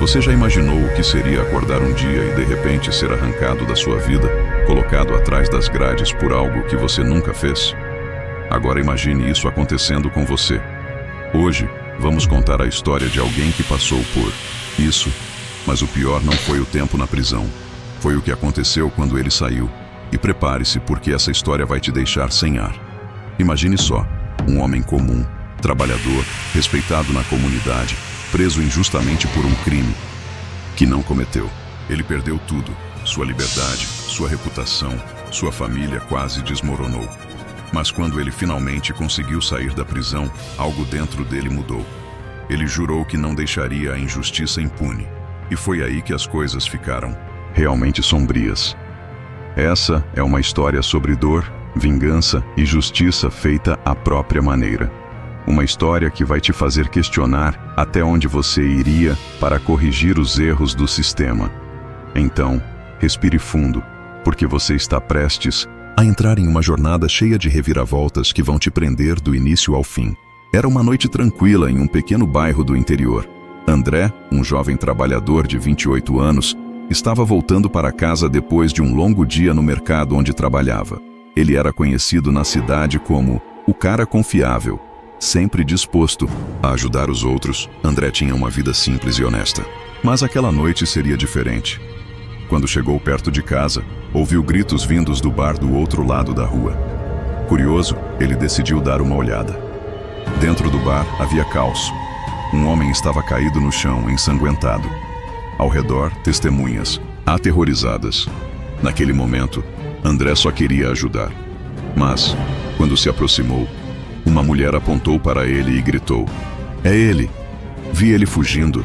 Você já imaginou o que seria acordar um dia e de repente ser arrancado da sua vida, colocado atrás das grades por algo que você nunca fez? Agora imagine isso acontecendo com você. Hoje, vamos contar a história de alguém que passou por isso, mas o pior não foi o tempo na prisão. Foi o que aconteceu quando ele saiu. E prepare-se, porque essa história vai te deixar sem ar. Imagine só, um homem comum, trabalhador, respeitado na comunidade, preso injustamente por um crime que não cometeu. Ele perdeu tudo, sua liberdade, sua reputação, sua família quase desmoronou. Mas quando ele finalmente conseguiu sair da prisão, algo dentro dele mudou. Ele jurou que não deixaria a injustiça impune. E foi aí que as coisas ficaram realmente sombrias. Essa é uma história sobre dor, vingança e justiça feita à própria maneira. Uma história que vai te fazer questionar até onde você iria para corrigir os erros do sistema. Então, respire fundo, porque você está prestes a entrar em uma jornada cheia de reviravoltas que vão te prender do início ao fim. Era uma noite tranquila em um pequeno bairro do interior. André, um jovem trabalhador de 28 anos, estava voltando para casa depois de um longo dia no mercado onde trabalhava. Ele era conhecido na cidade como o cara confiável. Sempre disposto a ajudar os outros, André tinha uma vida simples e honesta. Mas aquela noite seria diferente. Quando chegou perto de casa, ouviu gritos vindos do bar do outro lado da rua. Curioso, ele decidiu dar uma olhada. Dentro do bar havia caos. Um homem estava caído no chão, ensanguentado. Ao redor, testemunhas, aterrorizadas. Naquele momento, André só queria ajudar. Mas, quando se aproximou, uma mulher apontou para ele e gritou: "É ele!" Vi ele fugindo.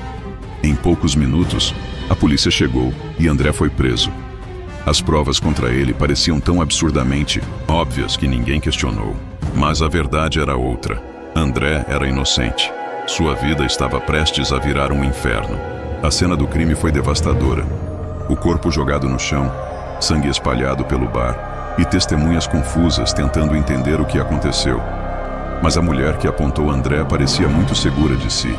Em poucos minutos, a polícia chegou e André foi preso. As provas contra ele pareciam tão absurdamente óbvias que ninguém questionou. Mas a verdade era outra. André era inocente. Sua vida estava prestes a virar um inferno. A cena do crime foi devastadora. O corpo jogado no chão, sangue espalhado pelo bar e testemunhas confusas tentando entender o que aconteceu. Mas a mulher que apontou André parecia muito segura de si.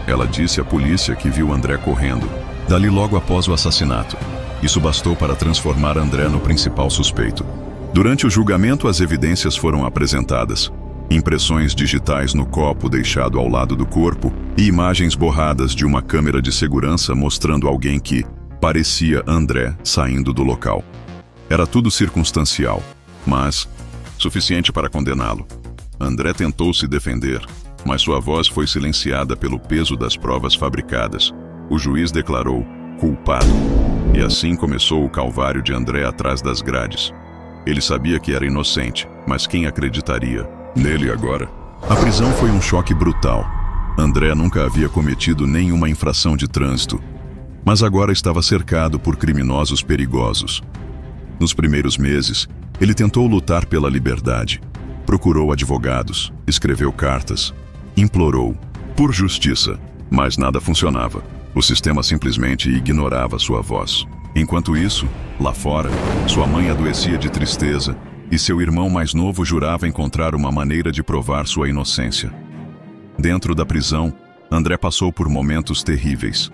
Ela disse à polícia que viu André correndo, dali logo após o assassinato. Isso bastou para transformar André no principal suspeito. Durante o julgamento, as evidências foram apresentadas. Impressões digitais no copo deixado ao lado do corpo e imagens borradas de uma câmera de segurança mostrando alguém que parecia André saindo do local. Era tudo circunstancial, mas suficiente para condená-lo. André tentou se defender, mas sua voz foi silenciada pelo peso das provas fabricadas. O juiz declarou culpado, e assim começou o calvário de André atrás das grades. Ele sabia que era inocente, mas quem acreditaria nele agora? A prisão foi um choque brutal. André nunca havia cometido nenhuma infração de trânsito, mas agora estava cercado por criminosos perigosos. Nos primeiros meses, ele tentou lutar pela liberdade. Procurou advogados, escreveu cartas, implorou por justiça, mas nada funcionava. O sistema simplesmente ignorava sua voz. Enquanto isso, lá fora, sua mãe adoecia de tristeza e seu irmão mais novo jurava encontrar uma maneira de provar sua inocência. Dentro da prisão, André passou por momentos terríveis.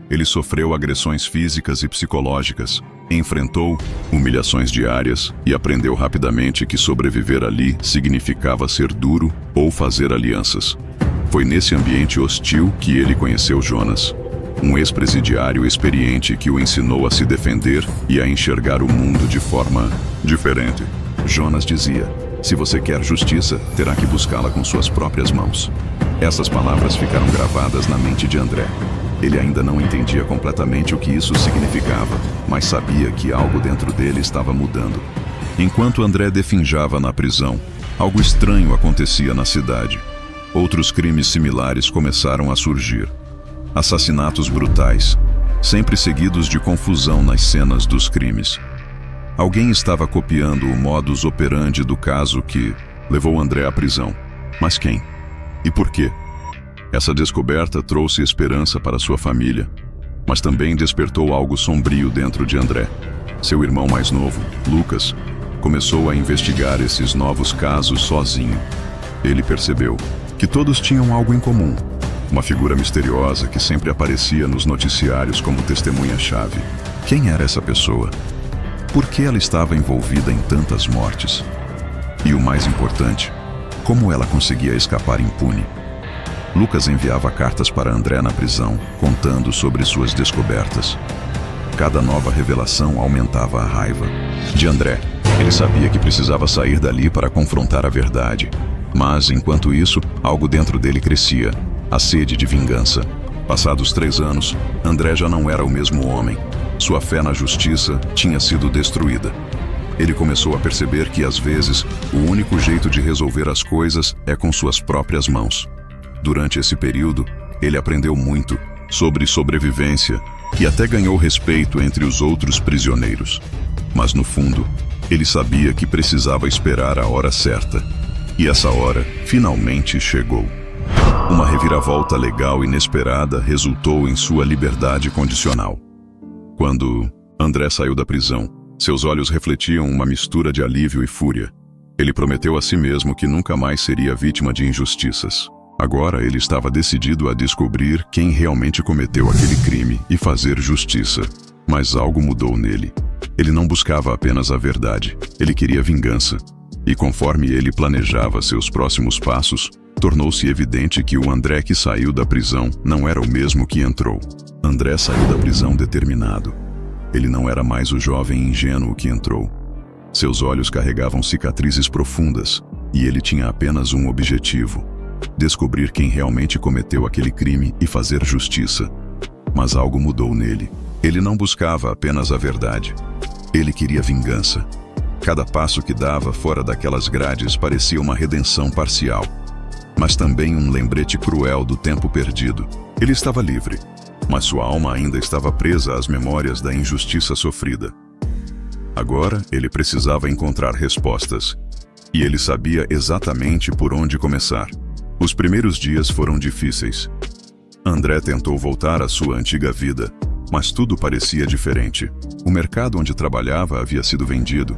Ele sofreu agressões físicas e psicológicas, enfrentou humilhações diárias e aprendeu rapidamente que sobreviver ali significava ser duro ou fazer alianças. Foi nesse ambiente hostil que ele conheceu Jonas, um ex-presidiário experiente que o ensinou a se defender e a enxergar o mundo de forma diferente. Jonas dizia: "Se você quer justiça, terá que buscá-la com suas próprias mãos." Essas palavras ficaram gravadas na mente de André. Ele ainda não entendia completamente o que isso significava, mas sabia que algo dentro dele estava mudando. Enquanto André definhava na prisão, algo estranho acontecia na cidade. Outros crimes similares começaram a surgir. Assassinatos brutais, sempre seguidos de confusão nas cenas dos crimes. Alguém estava copiando o modus operandi do caso que levou André à prisão. Mas quem? E por quê? Essa descoberta trouxe esperança para sua família, mas também despertou algo sombrio dentro de André. Seu irmão mais novo, Lucas, começou a investigar esses novos casos sozinho. Ele percebeu que todos tinham algo em comum: Uma figura misteriosa que sempre aparecia nos noticiários como testemunha-chave. Quem era essa pessoa? Por que ela estava envolvida em tantas mortes? E o mais importante, como ela conseguia escapar impune? Lucas enviava cartas para André na prisão, contando sobre suas descobertas. Cada nova revelação aumentava a raiva de André. Ele sabia que precisava sair dali para confrontar a verdade. Mas, enquanto isso, algo dentro dele crescia, a sede de vingança. Passados 3 anos, André já não era o mesmo homem. Sua fé na justiça tinha sido destruída. Ele começou a perceber que, às vezes, o único jeito de resolver as coisas é com suas próprias mãos. Durante esse período, ele aprendeu muito sobre sobrevivência e até ganhou respeito entre os outros prisioneiros. Mas, no fundo, ele sabia que precisava esperar a hora certa. E essa hora finalmente chegou. Uma reviravolta legal inesperada resultou em sua liberdade condicional. Quando André saiu da prisão, seus olhos refletiam uma mistura de alívio e fúria. Ele prometeu a si mesmo que nunca mais seria vítima de injustiças. Agora ele estava decidido a descobrir quem realmente cometeu aquele crime e fazer justiça. Mas algo mudou nele. Ele não buscava apenas a verdade, ele queria vingança. E conforme ele planejava seus próximos passos, tornou-se evidente que o André que saiu da prisão não era o mesmo que entrou. André saiu da prisão determinado. Ele não era mais o jovem ingênuo que entrou. Seus olhos carregavam cicatrizes profundas, e ele tinha apenas um objetivo: descobrir quem realmente cometeu aquele crime e fazer justiça. Mas algo mudou nele. Ele não buscava apenas a verdade. Ele queria vingança. Cada passo que dava fora daquelas grades parecia uma redenção parcial, mas também um lembrete cruel do tempo perdido. Ele estava livre, mas sua alma ainda estava presa às memórias da injustiça sofrida. Agora ele precisava encontrar respostas, e ele sabia exatamente por onde começar. Os primeiros dias foram difíceis. André tentou voltar à sua antiga vida, mas tudo parecia diferente. O mercado onde trabalhava havia sido vendido.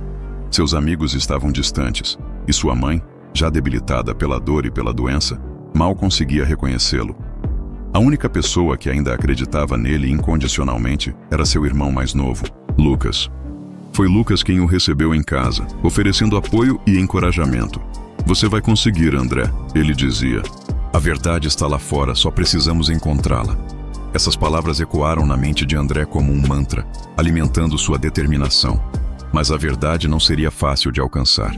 Seus amigos estavam distantes, e sua mãe, já debilitada pela dor e pela doença, mal conseguia reconhecê-lo. A única pessoa que ainda acreditava nele incondicionalmente era seu irmão mais novo, Lucas. Foi Lucas quem o recebeu em casa, oferecendo apoio e encorajamento. "Você vai conseguir, André", ele dizia. "A verdade está lá fora, só precisamos encontrá-la." Essas palavras ecoaram na mente de André como um mantra, alimentando sua determinação. Mas a verdade não seria fácil de alcançar.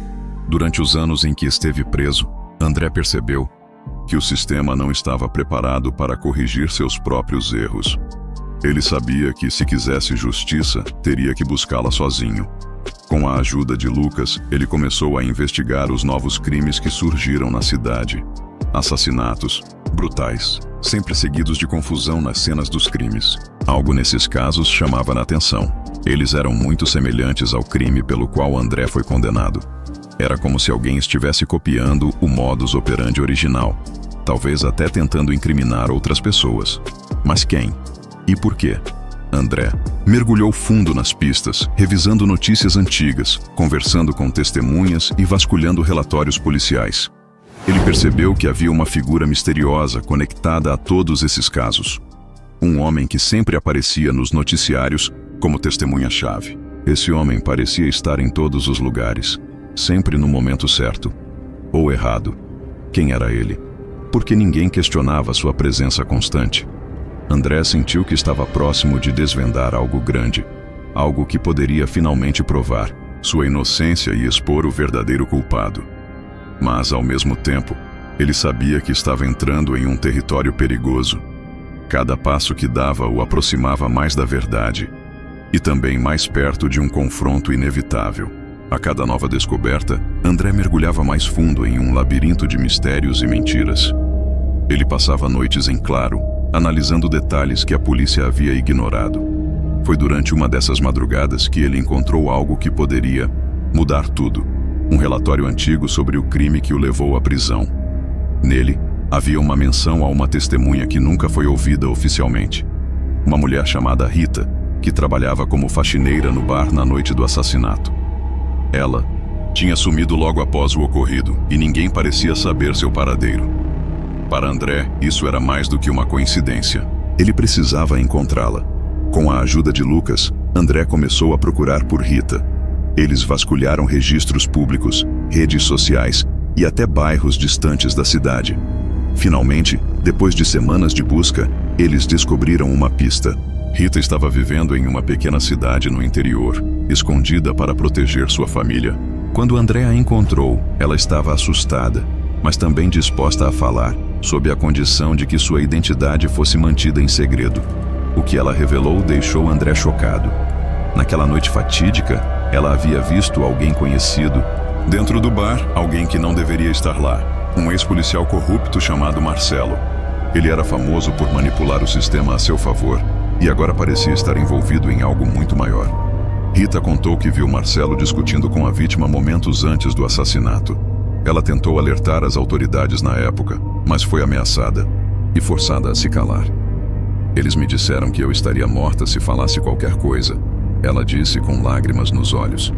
Durante os anos em que esteve preso, André percebeu que o sistema não estava preparado para corrigir seus próprios erros. Ele sabia que, se quisesse justiça, teria que buscá-la sozinho. Com a ajuda de Lucas, ele começou a investigar os novos crimes que surgiram na cidade. Assassinatos brutais, sempre seguidos de confusão nas cenas dos crimes. Algo nesses casos chamava a atenção. Eles eram muito semelhantes ao crime pelo qual André foi condenado. Era como se alguém estivesse copiando o modus operandi original, talvez até tentando incriminar outras pessoas. Mas quem? E por quê? André mergulhou fundo nas pistas, revisando notícias antigas, conversando com testemunhas e vasculhando relatórios policiais. Ele percebeu que havia uma figura misteriosa conectada a todos esses casos. Um homem que sempre aparecia nos noticiários como testemunha-chave. Esse homem parecia estar em todos os lugares, sempre no momento certo. Ou errado. Quem era ele? Porque ninguém questionava sua presença constante. André sentiu que estava próximo de desvendar algo grande, algo que poderia finalmente provar sua inocência e expor o verdadeiro culpado. Mas, ao mesmo tempo, ele sabia que estava entrando em um território perigoso. Cada passo que dava o aproximava mais da verdade, e também mais perto de um confronto inevitável. A cada nova descoberta, André mergulhava mais fundo em um labirinto de mistérios e mentiras. Ele passava noites em claro, analisando detalhes que a polícia havia ignorado. Foi durante uma dessas madrugadas que ele encontrou algo que poderia mudar tudo. Um relatório antigo sobre o crime que o levou à prisão. Nele, havia uma menção a uma testemunha que nunca foi ouvida oficialmente. Uma mulher chamada Rita, que trabalhava como faxineira no bar na noite do assassinato. Ela tinha sumido logo após o ocorrido e ninguém parecia saber seu paradeiro. Para André, isso era mais do que uma coincidência. Ele precisava encontrá-la. Com a ajuda de Lucas, André começou a procurar por Rita. Eles vasculharam registros públicos, redes sociais e até bairros distantes da cidade. Finalmente, depois de semanas de busca, eles descobriram uma pista. Rita estava vivendo em uma pequena cidade no interior, escondida para proteger sua família. Quando André a encontrou, ela estava assustada, mas também disposta a falar, sob a condição de que sua identidade fosse mantida em segredo. O que ela revelou deixou André chocado. Naquela noite fatídica, ela havia visto alguém conhecido. Dentro do bar, alguém que não deveria estar lá. Um ex-policial corrupto chamado Marcelo. Ele era famoso por manipular o sistema a seu favor e agora parecia estar envolvido em algo muito maior. Rita contou que viu Marcelo discutindo com a vítima momentos antes do assassinato. Ela tentou alertar as autoridades na época, mas foi ameaçada e forçada a se calar. Eles me disseram que eu estaria morta se falasse qualquer coisa, ela disse com lágrimas nos olhos.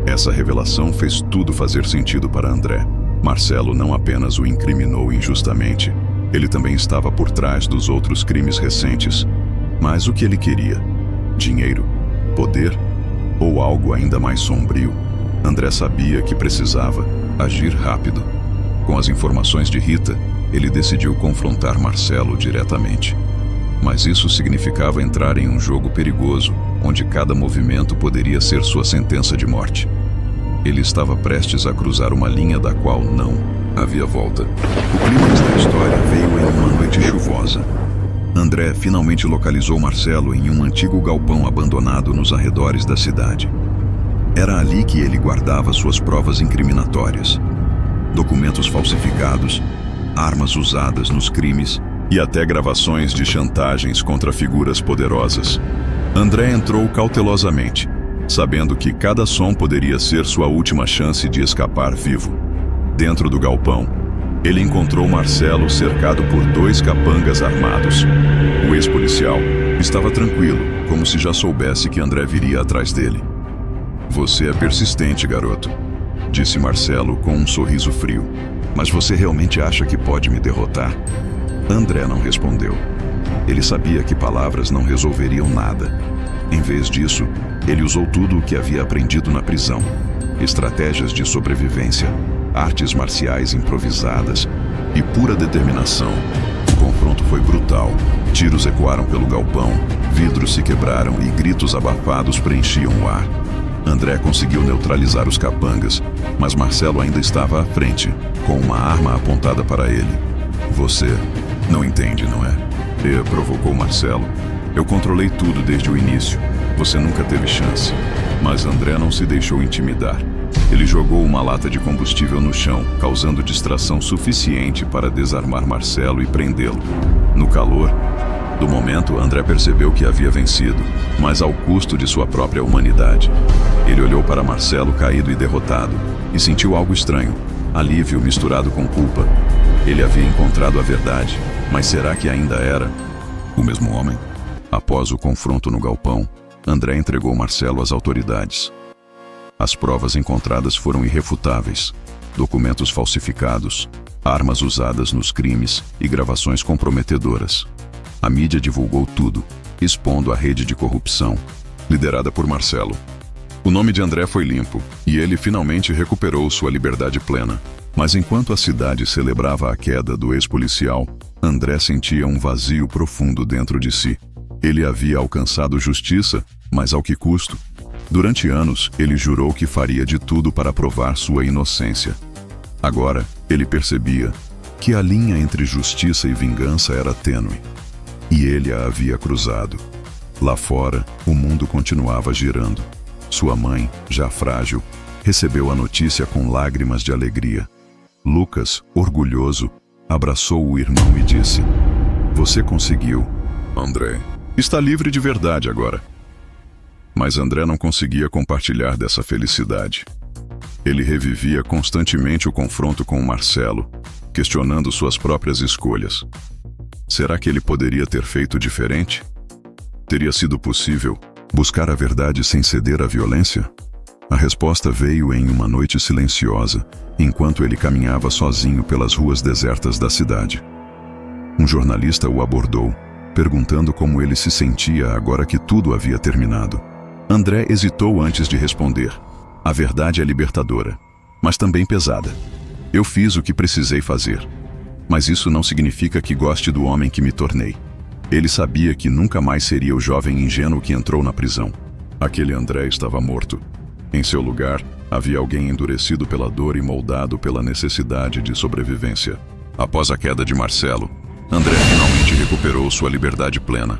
Essa revelação fez tudo fazer sentido para André. Marcelo não apenas o incriminou injustamente, ele também estava por trás dos outros crimes recentes. Mas o que ele queria? Dinheiro? Poder? Ou algo ainda mais sombrio? André sabia que precisava agir rápido. Com as informações de Rita, ele decidiu confrontar Marcelo diretamente. Mas isso significava entrar em um jogo perigoso, onde cada movimento poderia ser sua sentença de morte. Ele estava prestes a cruzar uma linha da qual não havia volta. O clímax da história veio em uma noite chuvosa. André finalmente localizou Marcelo em um antigo galpão abandonado nos arredores da cidade. Era ali que ele guardava suas provas incriminatórias. Documentos falsificados, armas usadas nos crimes e até gravações de chantagens contra figuras poderosas. André entrou cautelosamente, sabendo que cada som poderia ser sua última chance de escapar vivo. Dentro do galpão, ele encontrou Marcelo cercado por 2 capangas armados. O ex-policial estava tranquilo, como se já soubesse que André viria atrás dele. "Você é persistente, garoto", disse Marcelo com um sorriso frio. "Mas você realmente acha que pode me derrotar?" André não respondeu. Ele sabia que palavras não resolveriam nada. Em vez disso, ele usou tudo o que havia aprendido na prisão: estratégias de sobrevivência, artes marciais improvisadas e pura determinação. O confronto foi brutal. Tiros ecoaram pelo galpão, vidros se quebraram e gritos abafados preenchiam o ar. André conseguiu neutralizar os capangas, mas Marcelo ainda estava à frente, com uma arma apontada para ele. "Você não entende, não é?" provocou Marcelo. "Eu controlei tudo desde o início. Você nunca teve chance." Mas André não se deixou intimidar. Ele jogou uma lata de combustível no chão, causando distração suficiente para desarmar Marcelo e prendê-lo. No calor do momento, André percebeu que havia vencido, mas ao custo de sua própria humanidade. Ele olhou para Marcelo caído e derrotado, e sentiu algo estranho, alívio misturado com culpa. Ele havia encontrado a verdade, mas será que ainda era o mesmo homem? Após o confronto no galpão, André entregou Marcelo às autoridades. As provas encontradas foram irrefutáveis: documentos falsificados, armas usadas nos crimes e gravações comprometedoras. A mídia divulgou tudo, expondo a rede de corrupção, liderada por Marcelo. O nome de André foi limpo, e ele finalmente recuperou sua liberdade plena. Mas enquanto a cidade celebrava a queda do ex-policial, André sentia um vazio profundo dentro de si. Ele havia alcançado justiça, mas ao que custo? Durante anos, ele jurou que faria de tudo para provar sua inocência. Agora, ele percebia que a linha entre justiça e vingança era tênue. E ele a havia cruzado. Lá fora, o mundo continuava girando. Sua mãe, já frágil, recebeu a notícia com lágrimas de alegria. Lucas, orgulhoso, abraçou o irmão e disse: "Você conseguiu, André. Está livre de verdade agora." Mas André não conseguia compartilhar dessa felicidade. Ele revivia constantemente o confronto com Marcelo, questionando suas próprias escolhas. Será que ele poderia ter feito diferente? Teria sido possível buscar a verdade sem ceder à violência? A resposta veio em uma noite silenciosa, enquanto ele caminhava sozinho pelas ruas desertas da cidade. Um jornalista o abordou, perguntando como ele se sentia agora que tudo havia terminado. André hesitou antes de responder. A verdade é libertadora, mas também pesada. Eu fiz o que precisei fazer, mas isso não significa que goste do homem que me tornei. Ele sabia que nunca mais seria o jovem ingênuo que entrou na prisão. Aquele André estava morto. Em seu lugar, havia alguém endurecido pela dor e moldado pela necessidade de sobrevivência. Após a queda de Marcelo, André finalmente recuperou sua liberdade plena.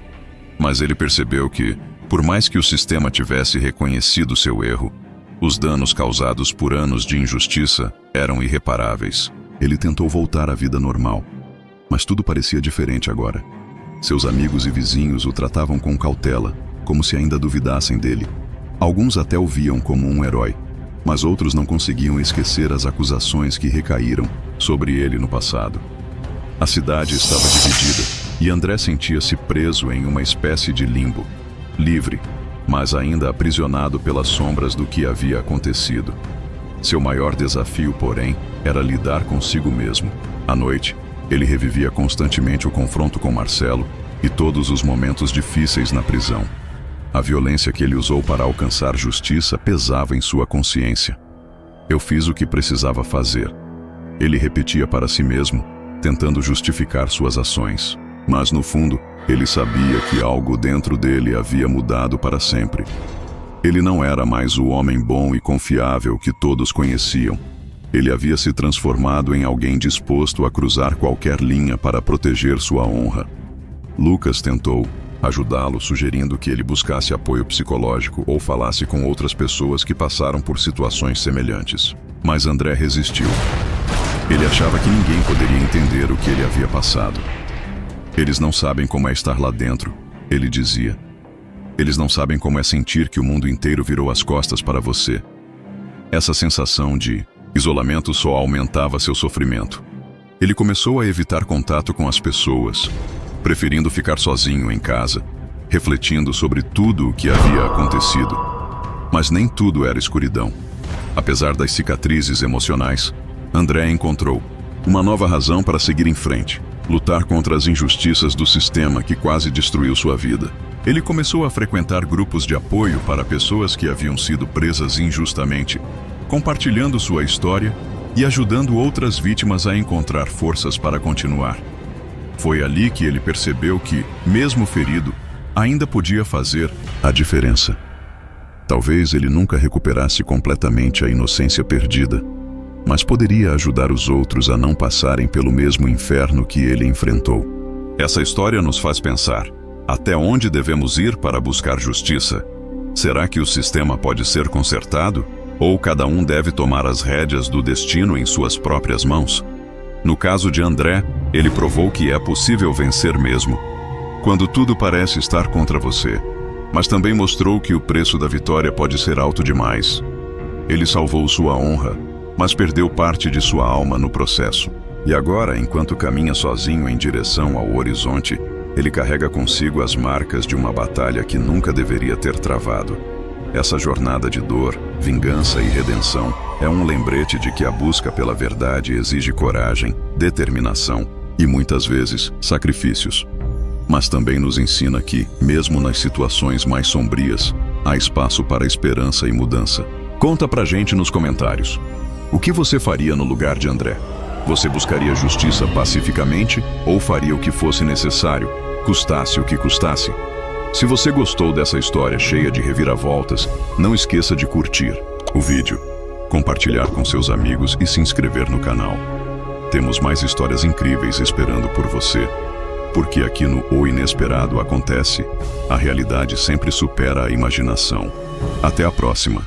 Mas ele percebeu que, por mais que o sistema tivesse reconhecido seu erro, os danos causados por anos de injustiça eram irreparáveis. Ele tentou voltar à vida normal, mas tudo parecia diferente agora. Seus amigos e vizinhos o tratavam com cautela, como se ainda duvidassem dele. Alguns até o viam como um herói, mas outros não conseguiam esquecer as acusações que recaíram sobre ele no passado. A cidade estava dividida, e André sentia-se preso em uma espécie de limbo, livre, mas ainda aprisionado pelas sombras do que havia acontecido. Seu maior desafio, porém, era lidar consigo mesmo. À noite, ele revivia constantemente o confronto com Marcelo e todos os momentos difíceis na prisão. A violência que ele usou para alcançar justiça pesava em sua consciência. Eu fiz o que precisava fazer. Ele repetia para si mesmo, tentando justificar suas ações. Mas no fundo, ele sabia que algo dentro dele havia mudado para sempre. Ele não era mais o homem bom e confiável que todos conheciam. Ele havia se transformado em alguém disposto a cruzar qualquer linha para proteger sua honra. Lucas tentou ajudá-lo, sugerindo que ele buscasse apoio psicológico ou falasse com outras pessoas que passaram por situações semelhantes. Mas André resistiu. Ele achava que ninguém poderia entender o que ele havia passado. Eles não sabem como é estar lá dentro, ele dizia. Eles não sabem como é sentir que o mundo inteiro virou as costas para você. Essa sensação de isolamento só aumentava seu sofrimento. Ele começou a evitar contato com as pessoas, preferindo ficar sozinho em casa, refletindo sobre tudo o que havia acontecido. Mas nem tudo era escuridão. Apesar das cicatrizes emocionais, André encontrou uma nova razão para seguir em frente, lutar contra as injustiças do sistema que quase destruiu sua vida. Ele começou a frequentar grupos de apoio para pessoas que haviam sido presas injustamente, compartilhando sua história e ajudando outras vítimas a encontrar forças para continuar. Foi ali que ele percebeu que, mesmo ferido, ainda podia fazer a diferença. Talvez ele nunca recuperasse completamente a inocência perdida, mas poderia ajudar os outros a não passarem pelo mesmo inferno que ele enfrentou. Essa história nos faz pensar: até onde devemos ir para buscar justiça? Será que o sistema pode ser consertado? Ou cada um deve tomar as rédeas do destino em suas próprias mãos? No caso de André, ele provou que é possível vencer mesmo, quando tudo parece estar contra você. Mas também mostrou que o preço da vitória pode ser alto demais. Ele salvou sua honra, mas perdeu parte de sua alma no processo. E agora, enquanto caminha sozinho em direção ao horizonte, ele carrega consigo as marcas de uma batalha que nunca deveria ter travado. Essa jornada de dor, vingança e redenção é um lembrete de que a busca pela verdade exige coragem, determinação e, muitas vezes, sacrifícios. Mas também nos ensina que, mesmo nas situações mais sombrias, há espaço para esperança e mudança. Conta pra gente nos comentários. O que você faria no lugar de André? Você buscaria justiça pacificamente ou faria o que fosse necessário, custasse o que custasse? Se você gostou dessa história cheia de reviravoltas, não esqueça de curtir o vídeo, compartilhar com seus amigos e se inscrever no canal. Temos mais histórias incríveis esperando por você, porque aqui no O Inesperado acontece, a realidade sempre supera a imaginação. Até a próxima!